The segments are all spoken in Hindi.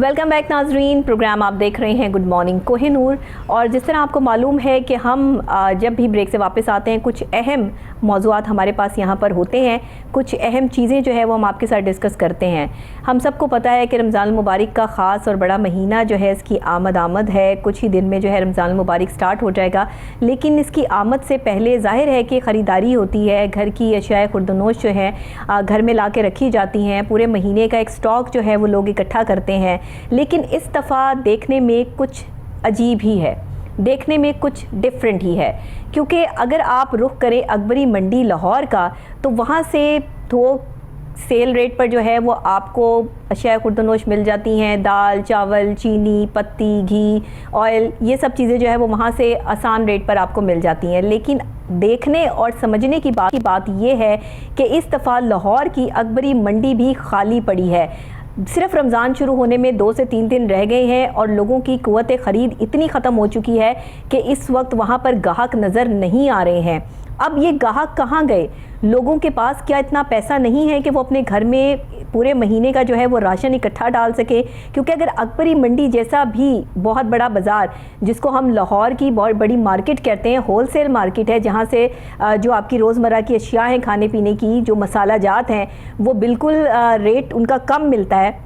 वेलकम बैक नाजरीन। प्रोग्राम आप देख रहे हैं गुड मॉर्निंग कोहिनूर। और जिस तरह आपको मालूम है कि हम जब भी ब्रेक से वापस आते हैं कुछ अहम मौज़ूआत हमारे पास यहाँ पर होते हैं, कुछ अहम चीज़ें जो है वो हम आपके साथ डिस्कस करते हैं। हम सबको पता है कि रमज़ान मुबारक का ख़ास और बड़ा महीना जो है इसकी आमद है। कुछ ही दिन में जो है रमज़ान मुबारक स्टार्ट हो जाएगा, लेकिन इसकी आमद से पहले ज़ाहिर है कि ख़रीदारी होती है। घर की अशियाए खुर्दनोश जो है घर में ला के रखी जाती हैं। पूरे महीने का एक स्टॉक जो है वो लोग इकट्ठा करते हैं। लेकिन इस दफ़ा देखने में कुछ अजीब ही है, देखने में कुछ डिफरेंट ही है, क्योंकि अगर आप रुख करें अकबरी मंडी लाहौर का तो वहाँ से थोक सेल रेट पर जो है वो आपको अशिया खुर्दनोश मिल जाती हैं। दाल, चावल, चीनी, पत्ती, घी, ऑयल, ये सब चीज़ें जो है वो वहाँ से आसान रेट पर आपको मिल जाती हैं। लेकिन देखने और समझने की बात ये है कि इस दफ़ा लाहौर की अकबरी मंडी भी खाली पड़ी है। सिर्फ रमज़ान शुरू होने में 2 से 3 दिन रह गए हैं और लोगों की कुव्वत ख़रीद इतनी ख़त्म हो चुकी है कि इस वक्त वहाँ पर ग्राहक नज़र नहीं आ रहे हैं। अब ये ग्राहक कहाँ गए? लोगों के पास क्या इतना पैसा नहीं है कि वो अपने घर में पूरे महीने का जो है वो राशन इकट्ठा डाल सके? क्योंकि अगर अकबरी मंडी जैसा भी बहुत बड़ा बाज़ार, जिसको हम लाहौर की बहुत बड़ी मार्केट कहते हैं, होल सेल मार्केट है, जहाँ से जो आपकी रोज़मर्रा की अशिया हैं, खाने पीने की जो मसाला जात हैं, वो बिल्कुल रेट उनका कम मिलता है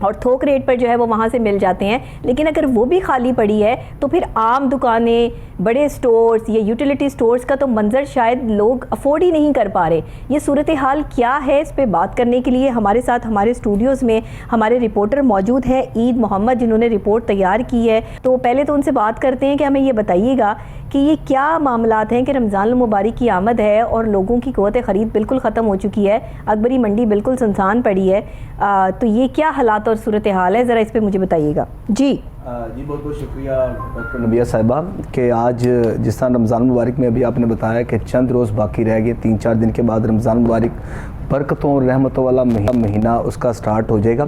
और थोक रेट पर जो है वो वहाँ से मिल जाते हैं। लेकिन अगर वो भी खाली पड़ी है तो फिर आम दुकानें, बड़े स्टोर्स या यूटिलिटी स्टोर्स का तो मंजर शायद लोग अफोर्ड ही नहीं कर पा रहे। ये सूरत हाल क्या है, इस पे बात करने के लिए हमारे साथ हमारे स्टूडियोज़ में हमारे रिपोर्टर मौजूद हैं, ईद मोहम्मद, जिन्होंने रिपोर्ट तैयार की है। तो पहले तो उनसे बात करते हैं कि हमें ये बताइएगा कि ये क्या मामलात हैं कि रमज़ान मुबारक की आमद है और लोगों की कुव्वत ख़रीद बिल्कुल ख़त्म हो चुकी है, अकबरी मंडी बिल्कुल सुनसान पड़ी है। तो ये क्या हालात और सूरत हाल है, ज़रा इस पर मुझे बताइएगा। जी बहुत बहुत शुक्रिया डॉक्टर नबिया साहिबा कि आज जिस तरह रमज़ान मुबारक में अभी आपने बताया कि चंद रोज़ बाकी रह गए, 3-4 दिन के बाद रमज़ान मुबारक बरकतों और रहमतों वाला महीना उसका स्टार्ट हो जाएगा।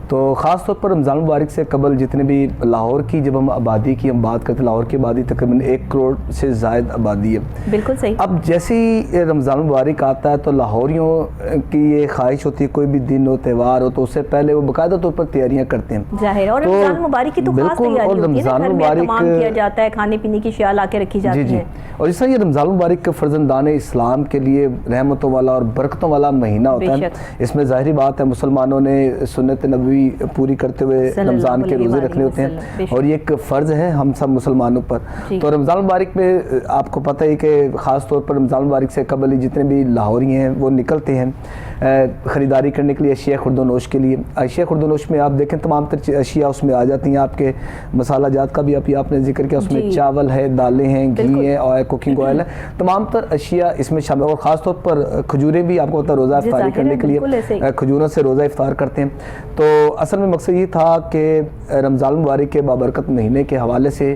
तो ख़ास तौर पर रमज़ान मुबारक से कबल जितने भी लाहौर की, जब हम आबादी की बात करते हैं, लाहौर की आबादी तकरीबन 1 करोड़ से ज़ायद आबादी है। बिल्कुल सही। अब जैसे ही रमज़ान मुबारक आता है तो लाहौरियों की ये ख्वाहिश होती है, कोई भी दिन हो, त्यौहार हो, तो उससे पहले वो बाकायदा तौर पर तैयारियाँ करते हैं। जाहिर, और रमज़ान मुबारक की तो बिल्कुल, और रमज़ान मुबारक किया जाता है, खाने पीने की शिया ला के रखी जाती है। और इस तरह ये रमज़ान मुबारक फर्जंदान इस्लाम के लिए रहमतों वाला और बरकतों वाला महीना होता है। इसमें ज़ाहिरी बात है मुसलमानों ने सुन्नत नबवी पूरी करते हुए रमज़ान के रोज़े रखने होते हैं और ये एक फ़र्ज़ है हम सब मुसलमानों पर। तो रमज़ान मुबारक में आपको पता है कि ख़ास तौर पर रमज़ान मुबारक से कबल ही जितने भी लाहौरी हैं वो निकलते हैं ख़रीदारी करने के लिए अशिया खुर्दनोश के लिए। अशिया खुर्दनोश में आप देखें तमाम अशिया उसमें आ जाती हैं। आपके मसाला जात का भी अभी आपने जिक्र किया, उसमें चावल है, दालें हैं, घी है और कुकिंग ऑयल है, तमाम तर अशिया इसमें शामिल। और ख़ास तौर पर खजूरें भी आपको पता है रोज़ा इफ्तारी करने के लिए खजूरों से रोज़ा इफ्तार करते हैं। तो असल में मकसद ये था कि रमज़ान मुबारक के बाबरकत महीने के हवाले से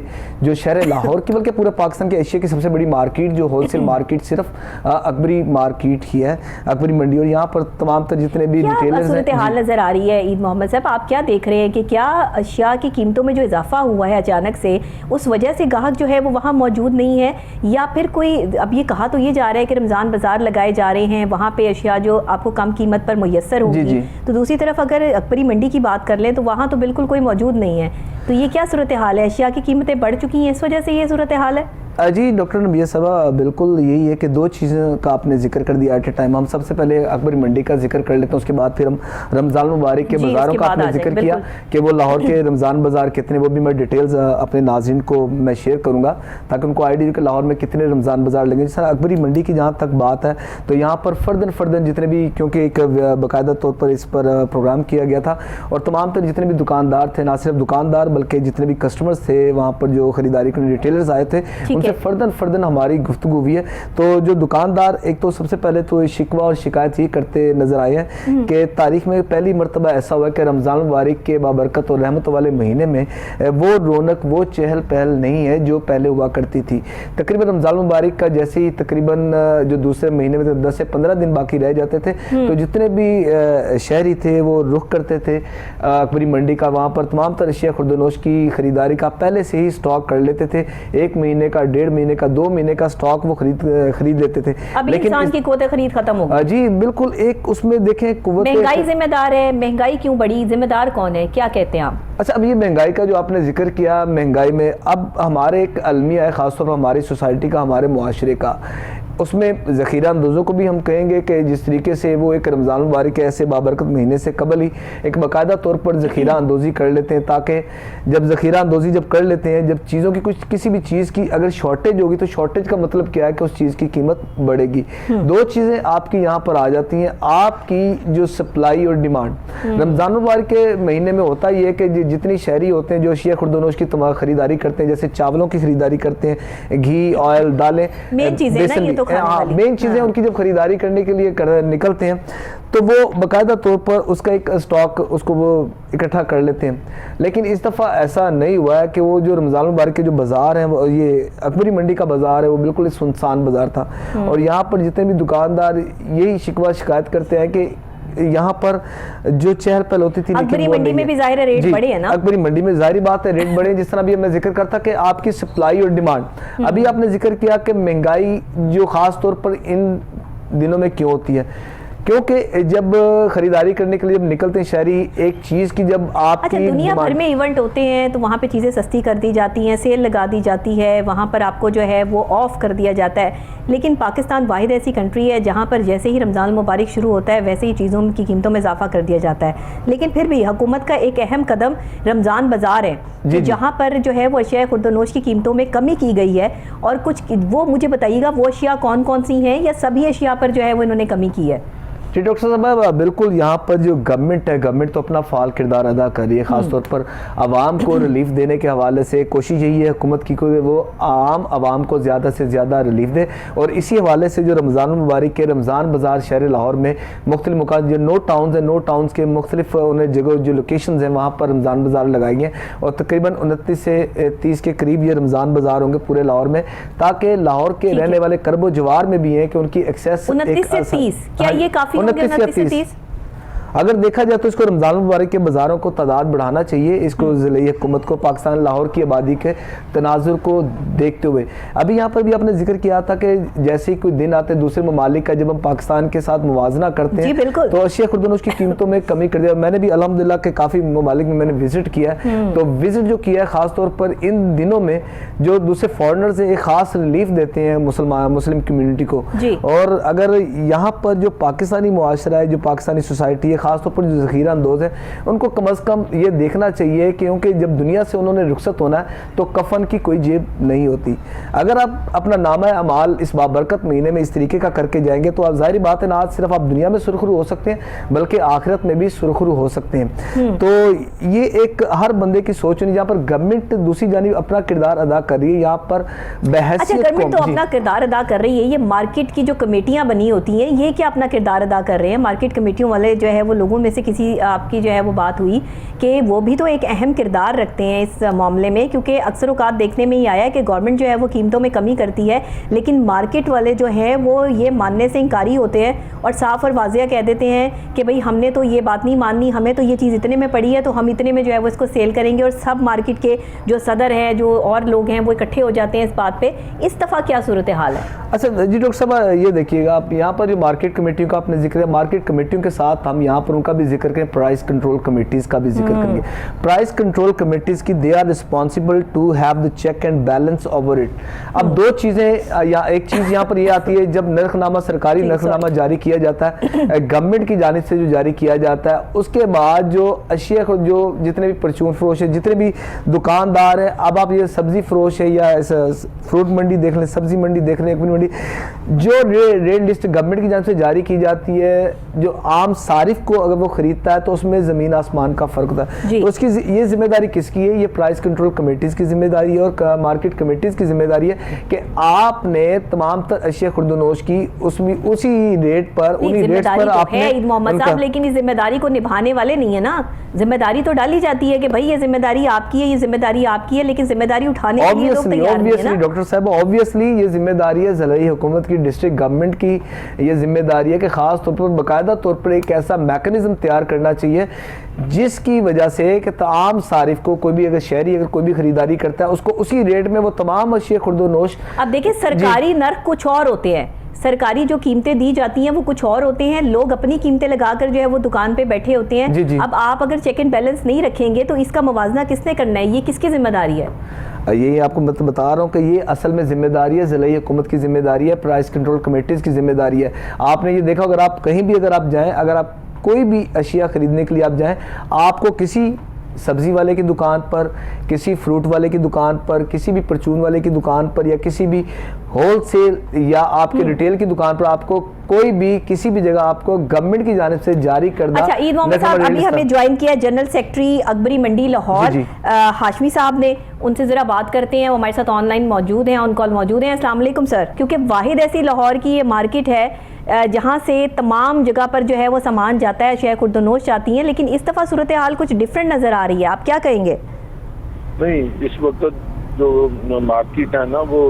जो शहर लाहौर की बल्कि पूरे पाकिस्तान के एशिया की सबसे बड़ी मार्केट जो होलसेल मार्केट सिर्फ अकबरी मार्केट ही है, अकबरी मंडी। और यहाँ पर तमाम तर जितने भी रिटेलर्स हैं। हाल नज़र आ रही है ईद मोहम्मद साहब, आप क्या देख रहे हैं कि क्या अशिया की कीमतों में जो इजाफा हुआ है अचानक से, उस वजह से ग्राहक जो है वो वहाँ मौजूद नहीं है, या फिर कोई, अब ये कहा तो ये जा रहा है कि रमज़ान बाजार लगाए जा रहे हैं, वहाँ पे अशिया जो आपको कम कीमत पर मुयस्सर होगी। तो दूसरी तरफ अगर अकबरी मंडी की बात कर लें तो वहाँ तो बिल्कुल कोई मौजूद नहीं है। तो ये क्या सूरत हाल है? अशिया की कीमतें बढ़ चुकी हैं, इस वजह से ये सूरत हाल है? जी डॉक्टर नबिया साहबा, बिल्कुल यही है कि 2 चीज़ों का आपने जिक्र कर दिया एट ए टाइम। हम सबसे पहले अकबरी मंडी का जिक्र कर लेते हैं, उसके बाद फिर हम रमज़ान मुबारक के बाज़ारों का आपने जिक्र किया कि वो लाहौर के रमज़ान बाज़ार कितने, वो भी मैं डिटेल्स अपने नाज़रीन को मैं शेयर करूँगा ताकि उनको आइडिया कि लाहौर में कितने रमज़ान बाज़ार लगे। जिस तरह अकबरी मंडी की जहाँ तक बात है तो यहाँ पर फ़र्दन जितने भी, क्योंकि एक बाकायदा तौर पर इस पर प्रोग्राम किया गया था और तमाम तर जितने भी दुकानदार थे, ना सिर्फ दुकानदार बल्कि जितने भी कस्टमर्स थे वहाँ पर जो ख़रीदारी करने रिटेलर्स आए थे, उनसे फ़र्दन हमारी गुफ्तगू हुई है। तो जो दुकानदार, एक तो सबसे पहले तो शिकवा और शिकायत ही करते नजर आए हैं कि तारीख में पहली मरतबा ऐसा हुआ कि रमज़ान मुबारक के बाबरकत और रहमत वाले महीने में वो रौनक, वो चहल पहल नहीं है जो पहले हुआ करती थी। तकरीबन रमज़ान मुबारक का जैसे ही तकरीबन जो दूसरे महीने में 10 से 15 दिन बाकी रह जाते थे तो जितने भी शहरी थे वो रुख करते थे अकबरी मंडी का, वहाँ पर तमाम तर अशिया खुर्दनोश की ख़रीदारी का पहले से ही स्टॉक कर लेते थे। 1 महीने का, 1.5 महीने का 2 महीने का स्टॉक वो खरीद लेते थे। अभी इंसान की कुव्वत खरीद खत्म हो गई। जी बिल्कुल, एक उसमें देखें कुव्वत, महंगाई जिम्मेदार है। महंगाई क्यों बढ़ी, जिम्मेदार कौन है, क्या कहते हैं आप? अच्छा, अब ये महंगाई का जो आपने जिक्र किया, महंगाई में अब हमारे एक अलमिया है, खासतौर पर हमारी सोसाइटी का, हमारे मुआशरे का, उसमें ज़ख़ीरा अंदोज़ों को भी हम कहेंगे कि जिस तरीके से वो एक रमज़ान मुबारक के ऐसे बाबरकत महीने से कबल ही एक बाकायदा तौर पर ज़ख़ीरा अंदोज़ी कर लेते हैं, ताकि जब ज़ख़ीरा अंदोज़ी जब कर लेते हैं, जब चीज़ों की कुछ किसी भी चीज़ की अगर शॉर्टेज होगी तो शॉर्टेज का मतलब क्या है कि उस चीज़ की कीमत बढ़ेगी। दो चीज़ें आपकी यहाँ पर आ जाती हैं, आपकी जो सप्लाई और डिमांड। रमज़ान मुबारक के महीने में होता ये है कि जितनी शहरी होते हैं जो अशिया खुर्दनोश की तमाम खरीदारी करते हैं, जैसे चावलों की खरीदारी करते हैं, घी, ऑयल, दालें, मेन चीज़ें मेन चीज़ें उनकी जब खरीदारी करने के लिए निकलते हैं तो वो बाकायदा तौर पर उसका एक स्टॉक उसको वो इकट्ठा कर लेते हैं। लेकिन इस दफ़ा ऐसा नहीं हुआ है कि वो जो रमज़ान मुबारक के जो बाज़ार हैं, वो ये अकबरी मंडी का बाज़ार है, वो बिल्कुल सुनसान बाज़ार था। और यहाँ पर जितने भी दुकानदार यही शिकवा शिकायत करते हैं कि यहाँ पर जो चहल पहल होती थी, अकबरी मंडी में भी जाहिर है रेट बढ़े हैं ना। अकबरी मंडी में जाहिर बात है रेट बढ़े, जिस तरह भी मैं जिक्र करता कि आपकी सप्लाई और डिमांड। अभी आपने जिक्र किया कि महंगाई जो खास तौर पर इन दिनों में क्यों होती है, क्योंकि जब खरीदारी करने के लिए जब निकलते हैं शहरी, एक चीज़ की जब आप अच्छा, दुनिया भर में इवेंट होते हैं तो वहाँ पे चीज़ें सस्ती कर दी जाती हैं, सेल लगा दी जाती है, वहाँ पर आपको जो है वो ऑफ कर दिया जाता है। लेकिन पाकिस्तान वाहिद ऐसी कंट्री है जहाँ पर जैसे ही रमज़ान मुबारक शुरू होता है वैसे ही चीज़ों की कीमतों में इजाफा कर दिया जाता है। लेकिन फिर भी हुकूमत का एक अहम कदम रमज़ान बाज़ार है, जहाँ पर जो है वो अशिया खुर्दनोश की कीमतों में कमी की गई है। और कुछ वो मुझे बताइएगा वो अशिया कौन कौन सी हैं, या सभी अशिया पर जो है वो इन्होंने कमी की है? जी डॉक्टर साहब, बिल्कुल यहाँ पर जो गवर्नमेंट है, गवर्नमेंट तो अपना फाल किरदार अदा कर रही है, ख़ासतौर पर आवाम को रिलीफ देने के हवाले से। कोशिश यही है हुकूमत की कि वो आवाम को ज़्यादा से ज़्यादा रिलीफ दे। और इसी हवाले से जो रमज़ान मुबारक के रमज़ान बाज़ार शहर लाहौर में मुख्तलिफ मुकाम जो नो टाउन्स हैं, नो टाउन्स के मुख्तलिफ उन्हें जगह जो लोकेशन हैं वहाँ पर रमज़ान बाज़ार लगाई हैं। और तकरीबन 29 से 30 के करीब ये रमज़ान बाज़ार होंगे पूरे लाहौर में, ताकि लाहौर के रहने वाले करबो जवार में भी हैं कि उनकी एक्सेस 29 से 30, क्या ये काफ़ी 29 से 30 अगर देखा जाए तो इसको रमज़ान मुबारक के बाज़ारों को तादाद बढ़ाना चाहिए, इसको ज़िले हुकूमत को, पाकिस्तान लाहौर की आबादी के तनाजुर को देखते हुए। अभी यहाँ पर भी आपने जिक्र किया था कि जैसे ही कोई दिन आते हैं दूसरे ममालिक का, जब हम पाकिस्तान के साथ मुवाजना करते हैं तो अशिया खुर्दनोश की कीमतों में कमी कर दिया। मैंने भी अल्हम्दुलिल्लाह के काफ़ी ममालिक में मैंने विजिट किया, तो विजिट जो किया है ख़ासतौर पर इन दिनों में जो दूसरे फॉरनर्स एक ख़ास रिलीफ देते हैं मुस्लिम कम्यूनिटी को। और अगर यहाँ पर जो पाकिस्तानी मुआशरा है, जो पाकिस्तानी सोसाइटी है, खासतौर पर जो ज़ख़ीरा अंदोज़ है, उनको कम अज़ कम ये देखना चाहिए क्योंकि जब दुनिया से उन्होंने रुखसत होना है तो कफन की कोई जेब नहीं होती। अगर आप अपना नामा अमाल इस बाबरकत महीने में इस तरीके का करके जाएंगे तो आप ज़ाहिर बात है ना, आज सिर्फ आप दुनिया में सुरखरू हो सकते हैं बल्कि आखिरत में भी सुरखरू हो सकते हैं। तो ये एक हर बंदे की सोच नहीं, जहाँ पर गवर्नमेंट दूसरी जानिब अपना किरदार अदा कर रही है, यहाँ पर बहसियत गवर्नमेंट तो अपना किरदार अदा कर रही है। ये मार्केट की जो कमेटियाँ बनी होती हैं, ये क्या अपना किरदार अदा कर रहे हैं? मार्केट कमेटियों वाले जो है वो लोगों में से किसी आपकी जो है वो बात हुई कि वो भी तो एक अहम किरदार रखते हैं इस मामले में, क्योंकि अक्सर औक़ात देखने में ही आया है कि गवर्नमेंट जो है वो कीमतों में कमी करती है, लेकिन मार्केट वाले जो हैं वो ये मानने से इंकारी होते हैं और साफ और वाज़िया कह देते हैं कि भाई हमने तो ये बात नहीं माननी, हमें तो ये चीज़ इतने में पड़ी है तो हम इतने में जो है वो इसको सेल करेंगे। और सब मार्केट के जो सदर हैं, जो और लोग हैं, वो इकट्ठे हो जाते हैं इस बात पर। इस दफ़ा क्या सूरत हाल है? अच्छा जी डॉक्टर साहब, ये देखिएगा आप यहाँ पर जो मार्केट कमेटियों का आपने जिक्र है, मार्केट कमेटियों के साथ हम यहाँ पर उनका भी जिक्र करें, प्राइस कंट्रोल कमेटीज़ का भी जिक्र करेंगे। प्राइस कंट्रोल कमेटीज़ की they are responsible to have the check and balance over it. अब दो चीज़ें, या एक चीज़ यहाँ पर ये आती है, जब नरखनामा सरकारी नरखनामा जारी किया जाता है गवर्नमेंट की जानिब से जो जारी किया जाता है, उसके बाद जो अशिया को जो जितने भी परचून फरोश है, जितने भी दुकानदार हैं, अब आप ये सब्जी फरोश है या फ्रूट मंडी देख लें, सब्जी मंडी देख लें, जो रेट लिस्ट गवर्नमेंट की जानिब से जारी की जाती है, जो आम सारिफ को अगर वो खरीदता है तो उसमें ज़मीन आसमान का फ़र्क होता है। तो उसकी ये जिम्मेदारी किसकी है? ये प्राइस कंट्रोल कमेटीज़ की जिम्मेदारी है और मार्केट कमेटीज़ की जिम्मेदारी है कि आपने तमाम तर अशिया खुर्दनोश की उसी रेट पर, उन्हीं रेट पर आपने ईद मोहम्मद साहब, लेकिन इस जिम्मेदारी को निभाने वाले नहीं है ना। जिम्मेदारी तो डाली जाती है कि भाई ये जिम्मेदारी आपकी है, ये जिम्मेदारी आपकी है, लेकिन जिम्मेदारी उठाने के लिए लोग तैयार नहीं है ना। डॉक्टर साहब, ऑब्वियसली ये जिम्मेदारी है ज़िला हुकूमत की, डिस्ट्रिक्ट गवर्नमेंट की ये जिम्मेदारी है कि खास तौर पर बाकायदा तौर पर एक ऐसा मैकेनिज्म तैयार करना चाहिए जिसकी वजह से कि आम सारिफ को, कोई भी अगर शहरी अगर कोई भी खरीदारी करता है उसको उसी रेट में वो तमाम अशिया खुर्दोनोश। अब देखिए सरकारी नर्क कुछ और होते हैं, सरकारी जो कीमतें दी जाती हैं वो कुछ और होते हैं, लोग अपनी कीमतें लगाकर जो है वो दुकान पे बैठे होते हैं। जी जी। अब आप अगर चेक एंड बैलेंस नहीं रखेंगे तो इसका मुवाजना किसने करना है, ये किसकी जिम्मेदारी है? यही आपको मतलब बता रहा हूँ कि ये असल में जिम्मेदारी है ज़िला हुकूमत की जिम्मेदारी है, प्राइस कंट्रोल कमेटीज़ की जिम्मेदारी है। आपने ये देखा अगर आप कहीं भी अगर आप जाएँ, अगर आप कोई भी अशिया ख़रीदने के लिए आप जाएँ, आपको किसी सब्ज़ी वाले की दुकान पर, किसी फ्रूट वाले की दुकान पर, किसी भी परचून वाले की दुकान पर या किसी भी होलसेल या आपके रिटेल की दुकान पर आपको कोई भी किसी भी जगह आपको गवर्नमेंट की जानिब से जारी करदा। अच्छा, ईद मोहम्मद साहब अभी हमें ज्वाइन किया जनरल सेक्रेटरी अकबरी मंडी लाहौर हाशमी साहब ने, उनसे जरा बात करते हैं। वो हमारे साथ ऑनलाइन मौजूद हैं, ऑन कॉल मौजूद हैं। अस्सलाम वालेकुम सर। क्योंकि वाहिद ऐसी लाहौर की ये मार्केट है जहाँ से तमाम जगह पर जो है वो सामान जाता है, अशिया खुर्दोनोश जाती हैं, लेकिन इस दफ़ा सूरत हाल कुछ डिफरेंट नज़र आ रही है, आप क्या कहेंगे? नहीं, इस वक्त जो मार्केट है ना वो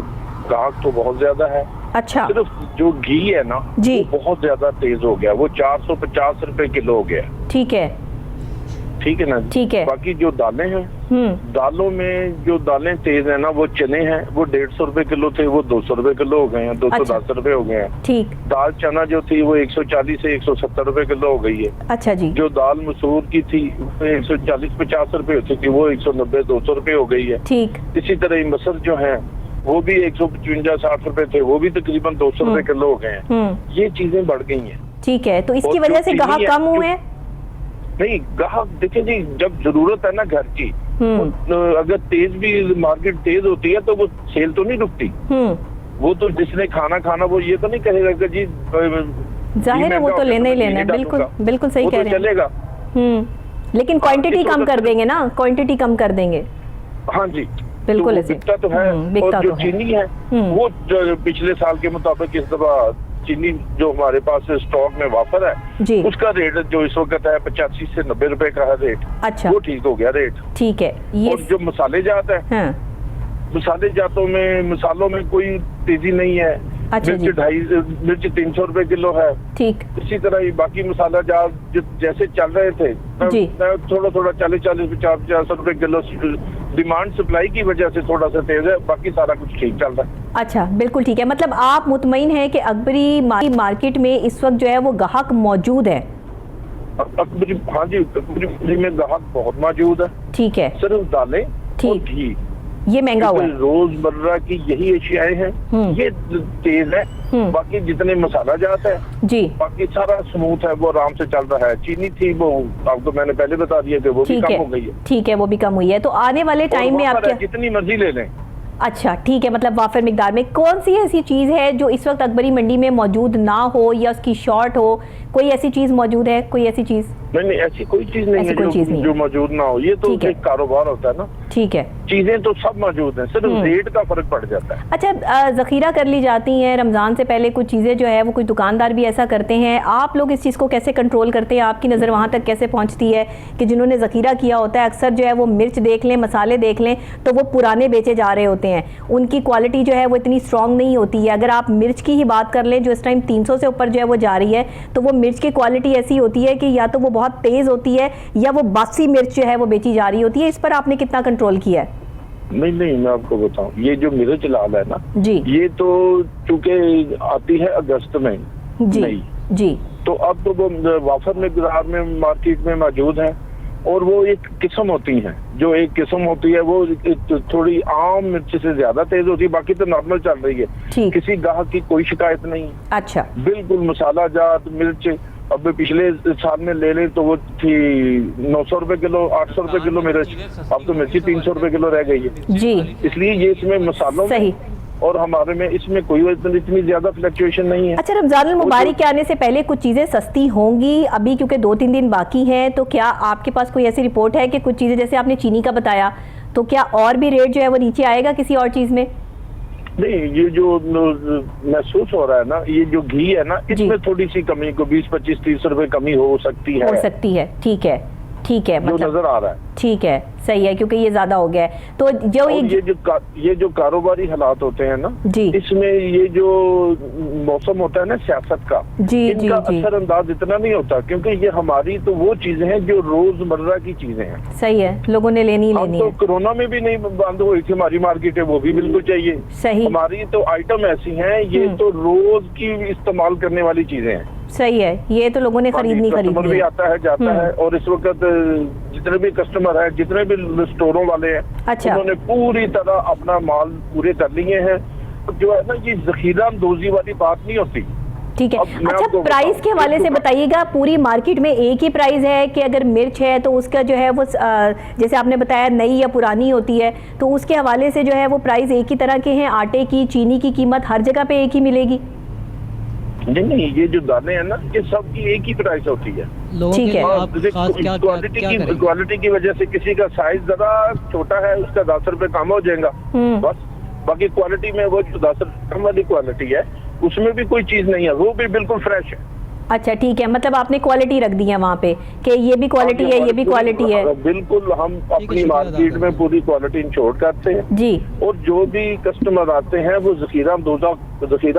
ग्राहक तो बहुत ज्यादा है। अच्छा। सिर्फ जो घी है ना जी, वो बहुत ज्यादा तेज हो गया, वो 450 रुपए किलो हो गया। ठीक है, ठीक है ना? ठीक है। बाकी जो दालें हैं, दालों में जो दालें तेज है ना वो चने हैं, वो 150 रुपए किलो थे, वो 200 रुपए किलो हो गए हैं, 210 रुपए हो गए हैं। ठीक। दाल चना जो थी वो 140 से 170 रुपए किलो हो गई है। अच्छा जी। जो दाल मसूर की थी वो 140-50 रुपए होती थी, वो 190-200 रुपए हो गई है। ठीक। इसी तरह मसर जो है वो भी 155-60 रुपए थे, वो भी तकरीबन 200 रुपए किलो हो गए हैं। ये चीजें बढ़ गई हैं। ठीक है, तो इसकी वजह से ग्राहक कम हुए हैं? नहीं, ग्राहक देखिए जी, जब जरूरत है ना घर की, अगर तेज भी मार्केट तेज होती है तो वो सेल तो नहीं रुकती। वो तो जिसने खाना वो ये तो नहीं कहेगा कि जी जाहिर है वो तो लेना ही लेना है। बिल्कुल बिल्कुल सही कह रहे हैं। चलेगा। लेकिन क्वांटिटी कम कर देंगे ना, क्वांटिटी कम कर देंगे। हाँ जी, बिल्कुल तो बिकता तो है। और जो चीनी है वो जो पिछले साल के मुताबिक इस दफा चीनी जो हमारे पास स्टॉक में वाफर है जी, उसका रेट जो इस वक्त है 85 से 90 रुपए का है रेट। अच्छा, वो ठीक हो गया रेट। ठीक है। ये और जो मसाले जात है, मसाले जातों में मसालों में कोई तेजी नहीं है। अच्छा, मिर्च 300 रुपए किलो है। ठीक। इसी तरह ही बाकी मसाला जात जैसे चल रहे थे थोड़ा 40-50 रुपए किलो, डिमांड सप्लाई की वजह से थोड़ा सा तेज है, बाकी सारा कुछ ठीक चल रहा है। अच्छा, बिल्कुल ठीक है। मतलब आप मुतमईन हैं कि अकबरी मार्केट में इस वक्त जो है वो ग्राहक मौजूद है? अकबरी, हाँ जी, अकबरी में ग्राहक बहुत मौजूद है। ठीक है। सिर्फ दालें और घी ये महंगा हुआ है। रोजमर्रा की यही अशियाएं हैं, ये तेज है। बाकी जितने मसाला जात है जी, बाकी सारा स्मूथ है, वो आराम से चल रहा है। चीनी थी वो आपको मैंने पहले बता दिया कि वो भी कम हो गई है। ठीक है, वो भी कम हुई है। तो आने वाले टाइम में आप जितनी मर्जी ले लें। अच्छा, ठीक है। मतलब वाफर मिकदार में कौन सी ऐसी चीज है जो इस वक्त अकबरी मंडी में मौजूद ना हो या उसकी शॉर्ट हो? कोई ऐसी चीज मौजूद है? कोई ऐसी चीज? नहीं, ऐसी कोई चीज नहीं है जो मौजूद ना हो। ये तो एक कारोबार होता है ना। ठीक है। चीजें तो सब मौजूद हैं, सिर्फ रेट का फर्क पड़ जाता है। अच्छा, जखीरा कर ली जाती है रमजान से पहले कुछ चीजें जो है वो कुछ दुकानदार भी ऐसा करते हैं। आप लोग इस चीज को कैसे कंट्रोल करते हैं? आपकी नजर वहां तक कैसे पहुंचती है कि जिन्होंने जखीरा किया होता है अक्सर जो है वो मिर्च देख लें, मसाले देख लें तो वो पुराने बेचे जा रहे होते हैं, उनकी क्वालिटी जो है वो इतनी स्ट्रांग नहीं होती है। अगर आप मिर्च की ही बात कर लें जो इस टाइम 300 से ऊपर जो है वो जा रही है, तो वो मिर्च की क्वालिटी ऐसी होती है कि या तो वो बहुत तेज होती है या वो बासी मिर्च जो है वो बेची जा रही होती है। इस पर आपने कितना कंट्रोल किया है? नहीं, मैं आपको बताऊं, ये जो मिर्च लाल है ना जी, ये तो चूंकि आती है अगस्त में जी जी, तो अब तो वो वाफर में मार्केट में मौजूद है। और वो एक किस्म होती है, जो एक किस्म होती है वो थोड़ी आम मिर्च से ज्यादा तेज होती है, बाकी तो नॉर्मल चल रही है। किसी ग्राहक की कोई शिकायत नहीं। अच्छा, बिल्कुल मसाला जात मिर्च अब पिछले साल में ले तो वो थी 900 रुपए किलो, 800 रुपए किलो मिर्च, अब तो मिर्ची 300 रुपए किलो रह गई है जी। इसलिए ये इसमें मसालों सही और हमारे में इसमें कोई इतनी ज्यादा फ्लक्चुएशन नहीं है। अच्छा, रमजान मुबारक के आने से पहले कुछ चीजें सस्ती होंगी अभी, क्योंकि 2-3 दिन बाकी हैं, तो क्या आपके पास कोई ऐसी रिपोर्ट है कि कुछ चीजें, जैसे आपने चीनी का बताया, तो क्या और भी रेट जो है वो नीचे आएगा किसी और चीज में? नहीं, ये जो महसूस हो रहा है ना, ये जो घी है ना, इसमें थोड़ी सी कमी को 20-25-30 रुपए कमी हो सकती है। ठीक है। ठीक है, जो नजर आ रहा है। ठीक है, सही है, क्योंकि ये ज्यादा हो गया है। तो जो ये जो कारोबारी हालात होते हैं ना जी, इसमें ये जो मौसम होता है ना सियासत का, इनका असर अंदाज इतना नहीं होता, क्योंकि ये हमारी तो वो चीजें हैं जो रोजमर्रा की चीजें हैं। सही है, लोगों ने लेनी है। तो कोरोना में भी नहीं बंद हुई थी हमारी मार्केटें, वो भी बिल्कुल चाहिए। सही, हमारी तो आइटम ऐसी हैं, ये तो रोज की इस्तेमाल करने वाली चीजें हैं। सही है, ये तो लोगों ने खरीदनी भी आता है जाता है, और इस वक्त जितने भी कस्टमर हैं, जितने भी स्टोरों वाले हैं, अच्छा, उन्होंने पूरी तरह अपना माल पूरे कर लिए हैं। जो है ना, ये जखीरा अंदोजी वाली बात नहीं होती। ठीक है, अच्छा प्राइस के हवाले से बताइएगा, पूरी मार्केट में एक ही प्राइस है कि अगर मिर्च है तो उसका जो है वो जैसे आपने बताया नई या पुरानी होती है, तो उसके हवाले से जो है वो प्राइस एक ही तरह के हैं? आटे की, चीनी की कीमत हर जगह पे एक ही मिलेगी? नहीं, ये जो दाने हैं ना, ये सब की एक ही प्राइस होती है। ठीक है, क्वालिटी की वजह से किसी का साइज जरा छोटा है, उसका 10 रुपए कम हो जाएगा बस। बाकी क्वालिटी में वो जो 10 रुपए कम वाली क्वालिटी है, उसमें भी कोई चीज नहीं है, वो भी बिल्कुल फ्रेश है। अच्छा ठीक है, मतलब आपने क्वालिटी रख दी है वहाँ पे कि ये भी क्वालिटी है, ये भी क्वालिटी है। बिल्कुल, हम अपनी मार्केट में पूरी क्वालिटी इंश्योर करते हैं जी, और जो भी कस्टमर आते हैं वो जखीरा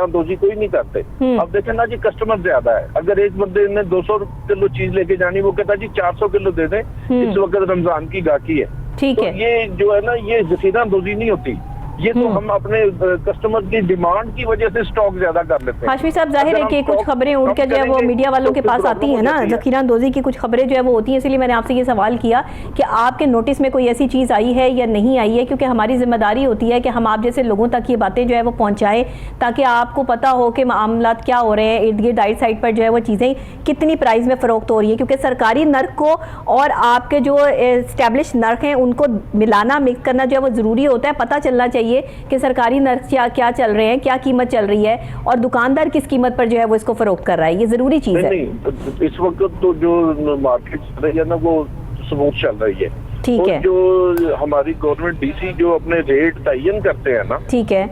अंदोजी कोई नहीं करते। अब देखें ना जी, कस्टमर ज्यादा है, अगर एक बंदे ने 200 किलो चीज लेके जानी, वो कहता है जी 400 किलो दे दें, इस वक्त रमजान की गाकी है। ठीक है, ये जो है ना, ये जखीरा अंदोजी नहीं होती, ये तो हम अपने कस्टमर की डिमांड की वजह से स्टॉक ज्यादा कर लेते हैं। हाशमी साहब, जाहिर है कि कुछ खबरें उड़ के जो है वो मीडिया वालों के पास आती हैं ना, जखीरा अंदोजी की कुछ खबरें जो है वो होती हैं, इसलिए मैंने आपसे ये सवाल किया कि आपके नोटिस में कोई ऐसी चीज़ आई है या नहीं आई है, क्योंकि हमारी जिम्मेदारी होती है कि हम आप जैसे लोगों तक ये बातें जो है वो पहुँचाएँ, ताकि आपको पता हो कि मामला क्या हो रहे हैं, इर्द गिर्द राइट साइड पर जो है वो चीज़ें कितनी प्राइस में फ़रोख्त हो रही है, क्योंकि सरकारी नर्क को और आपके जो एस्टैब्लिश नर्क हैं उनको मिलाना, मिक्स करना जो है वो ज़रूरी होता है। पता चलना चाहिए कि सरकारी नर्क क्या चल रहे हैं, क्या कीमत चल रही है, और दुकानदार किस कीमत पर जो है वो इसको फरोख्त कर रहा है, ये जरूरी चीज है। नहीं, इस वक्त तो जो मार्केट चल रही है ना, वो स्मूथ चल रही है। ठीक है, जो हमारी गवर्नमेंट डीसी जो अपने रेट तयन करते हैं ना, ठीक है,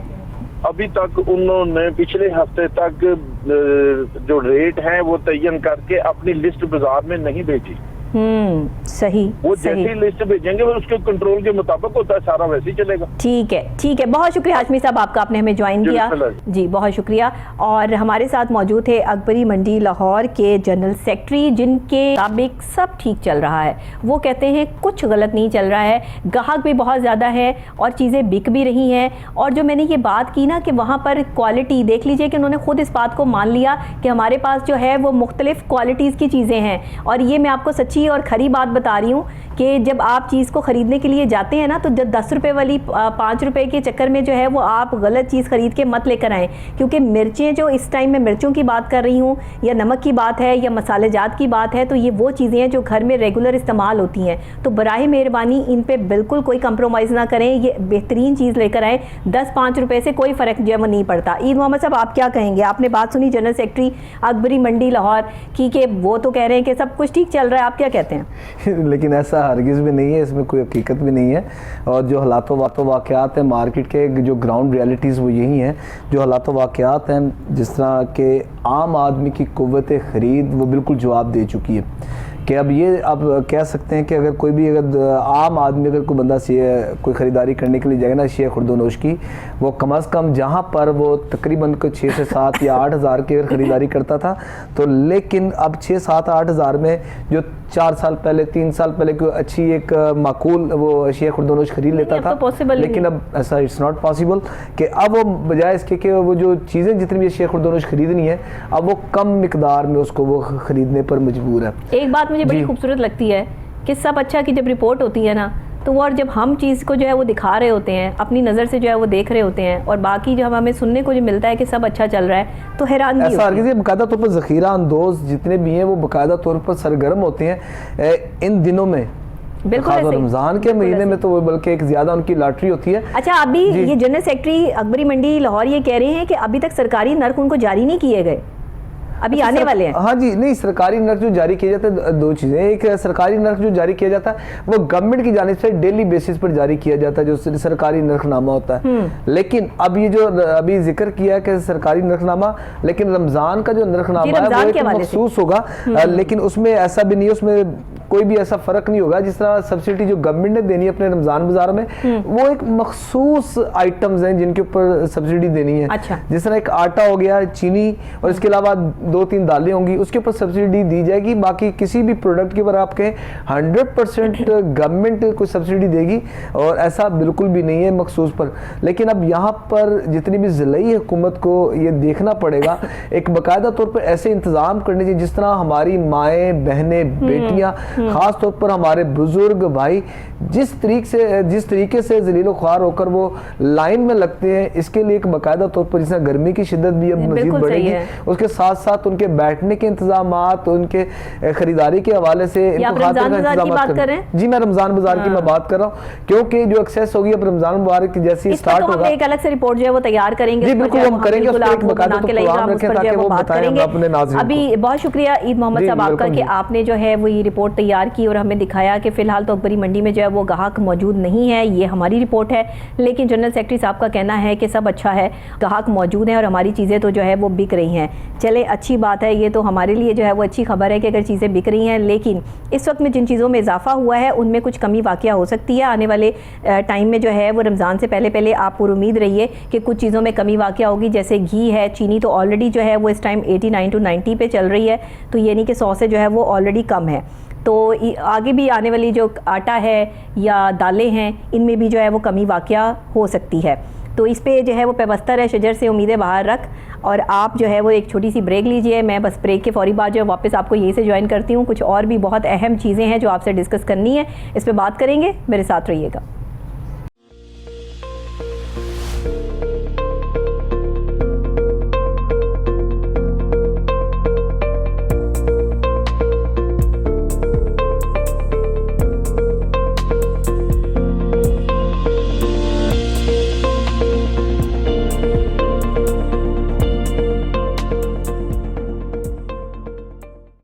अभी तक उन्होंने पिछले हफ्ते तक जो रेट हैं वो तयन करके अपनी लिस्ट बाजार में नहीं भेजी। सही, वो जैसी लिस्ट भेजेंगे वो उसके कंट्रोल के मुताबिक होता है, सारा वैसे ही चलेगा। ठीक है, ठीक है, बहुत शुक्रिया हाशमी साहब, आपका आपने हमें ज्वाइन किया जी, बहुत शुक्रिया। और हमारे साथ मौजूद थे अकबरी मंडी लाहौर के जनरल सेक्रेटरी, जिनके मुताबिक सब ठीक चल रहा है। वो कहते हैं कुछ गलत नहीं चल रहा है, ग्राहक भी बहुत ज़्यादा है और चीज़ें बिक भी रही हैं। और जो मैंने ये बात की ना कि वहाँ पर क्वालिटी देख लीजिए कि उन्होंने खुद इस बात को मान लिया कि हमारे पास जो है वो मुख्तलिफ क्वालिटीज़ की चीज़ें हैं। और ये मैं आपको सच्ची और खरी बात बता रही हूँ कि जब आप चीज़ को ख़रीदने के लिए जाते हैं ना, तो 10 रुपए वाली 5 रुपए के चक्कर में जो है वो आप गलत चीज़ ख़रीद के मत लेकर आएँ। क्योंकि मिर्चें, जो इस टाइम में मिर्चों की बात कर रही हूँ, या नमक की बात है, या मसालेजात की बात है, तो ये वो चीज़ें हैं जो घर में रेगुलर इस्तेमाल होती हैं। तो बराए मेहरबानी इन पर बिल्कुल कोई कंप्रोमाइज़ ना करें, ये बेहतरीन चीज़ लेकर आएँ। 10-5 रुपये से कोई फ़र्क जो है वो नहीं पड़ता। ईद मोहम्मद साहब, आप क्या कहेंगे? आपने बात सुनी जनरल सेक्रेटरी अकबरी मंडी लाहौर की कि वो तो कह रहे हैं कि सब कुछ ठीक चल रहा है, आप क्या कहते हैं? लेकिन ऐसा हरगिज़ भी नहीं है, इसमें कोई हकीकत भी नहीं है। और जो हालातों वाक़यात हैं मार्केट के, जो ग्राउंड रियलिटीज़ वो यही हैं। जो हालातों वाक़यात हैं, जिस तरह के आम आदमी की क़ुव्वत ख़रीद वो बिल्कुल जवाब दे चुकी है कि अब कह सकते हैं कि अगर कोई भी, अगर आम आदमी, अगर कोई बंदा कोई ख़रीदारी करने के लिए जाएगा ना शेयर खुर्दोनोश की, वो कम अज़ कम जहाँ पर वो तकरीबन 6 से 7 या 8 हज़ार की अगर ख़रीदारी करता था, तो लेकिन अब 6, 7, 8 हज़ार में जो 4 साल पहले, 3 साल पहले कोई अच्छी एक माकूल वो शेयर खुर्दोनोश खरीद लेता था, तो लेकिन अब ऐसा इट्स नॉट पॉसिबल कि अब वो बजाय इसके कि वो जो चीज़ें जितनी भी शेयर खुर्दोनोश खरीदनी है, अब वो कम मिकदार में उसको वो ख़रीदने पर मजबूर है। एक बात मुझे बड़ी खूबसूरत लगती है कि सब अच्छा की जब रिपोर्ट होती है ना, तो वो और जब हम चीज़ को जो है वो दिखा रहे होते हैं, अपनी नज़र से जो है वो देख रहे होते हैं, और बाकी जब हमें सुनने को जो मिलता है कि सब अच्छा चल रहा है, तो हैरान ऐसा हरगिज़ बाकायदा तौर पर ज़ख़ीरा अंदोज़ जितने भी हैं वो बाकायदा तौर पर सरगर्म होते हैं इन दिनों में। बिल्कुल, रमजान के महीने में तो बल्कि एक ज्यादा उनकी लॉटरी होती है। अच्छा, अभी ये जनरल सेक्रेटरी अकबरी मंडी लाहौर ये कह रहे हैं कि अभी तक सरकारी नर्क उनको जारी नहीं किए गए। अभी आने वाले हैं। हाँ जी, नहीं, सरकारी नर्क जो जारी किया जाता है, दो चीजें। एक सरकारी नर्क जो जारी किया जाता है वो गवर्नमेंट की जानिब से डेली बेसिस पर जारी किया जाता है, जो सरकारी नर्खनामा होता है। लेकिन अब ये जो अभी जिक्र किया है कि सरकारी नर्खनामा, लेकिन रमजान का जो नर्खनामा है वो एक मखसूस होगा, लेकिन उसमें ऐसा भी नहीं है, उसमें कोई भी ऐसा फर्क नहीं होगा। जिस तरह सब्सिडी जो गवर्नमेंट ने देनी है अपने रमजान बाजार में, वो एक मखसूस आइटम्स हैं जिनके ऊपर सब्सिडी देनी है। अच्छा। जिस तरह एक आटा हो गया, चीनी, और इसके अलावा 2-3 दालें होंगी, उसके ऊपर सब्सिडी दी जाएगी। बाकी किसी भी प्रोडक्ट के ऊपर आप कहें 100% गवर्नमेंट कोई सब्सिडी देगी, और ऐसा बिल्कुल भी नहीं है मखसूस पर। लेकिन अब यहाँ पर जितनी भी ज़िलाई हुकूमत को ये देखना पड़ेगा, एक बाकायदा तौर पर ऐसे इंतजाम करने चाहिए जिस तरह हमारी माएँ, बहनें, बेटियाँ, खास तौर पर हमारे बुजुर्ग भाई जिस तरीके से जलीलो ख्वार होकर वो लाइन में लगते हैं, इसके लिए एक बाकायदा तौर पर, जिसमें गर्मी की शिद्दत भी अब मजीद बढ़ेगी, उसके साथ साथ उनके बैठने के इंतजाम, उनके खरीदारी के हवाले से जी, मैं रमजान बाजार की मैं बात कर रहा हूँ, क्योंकि जो एक्सेस होगी अब रमजान मुबारक की जैसी स्टार्ट होगा, एक अलग से रिपोर्ट जो है वो तैयार करेंगे। जी बिल्कुल, हम करेंगे, उस पर एक बाकायदा प्रोग्राम रखें ताकि वो बताएं अपने नाज़रीन को। अभी बहुत शुक्रिया ईद मोहम्मद साहब आपका कि आपने जो है वो ये रिपोर्ट तैयार की और हमें दिखाया कि फिलहाल तो अकबरी मंडी में जो है वो ग्राहक मौजूद नहीं है। ये हमारी रिपोर्ट है, लेकिन जनरल सेक्रेटरी साहब का कहना है कि सब अच्छा है, ग्राहक मौजूद हैं और हमारी चीज़ें तो जो है वो बिक रही हैं। चले, अच्छी बात है, ये तो हमारे लिए जो है वो अच्छी खबर है कि अगर चीज़ें बिक रही हैं। लेकिन इस वक्त में जिन चीज़ों में इजाफा हुआ है उनमें कुछ कमी वाक़या हो सकती है। आने वाले टाइम में जो है वो रमज़ान से पहले आप पुरुमीद रहिए कि कुछ चीज़ों में कमी वाक़या होगी। जैसे घी है, चीनी तो ऑलरेडी जो है वो इस टाइम 89 to 90 पे चल रही है, तो ये नहीं कि 100 से जो है वो ऑलरेडी कम है। तो आगे भी आने वाली जो आटा है या दालें हैं, इनमें भी जो है वो कमी वाक़या हो सकती है। तो इस पे जो है वो पेवस्तर है शजर से उम्मीदें बाहर रख। और आप जो है वो एक छोटी सी ब्रेक लीजिए। मैं बस ब्रेक के फौरी बाद जो वापस आपको यहीं से ज्वाइन करती हूँ। कुछ और भी बहुत अहम चीज़ें हैं जो आपसे डिस्कस करनी है, इस पर बात करेंगे, मेरे साथ रहिएगा।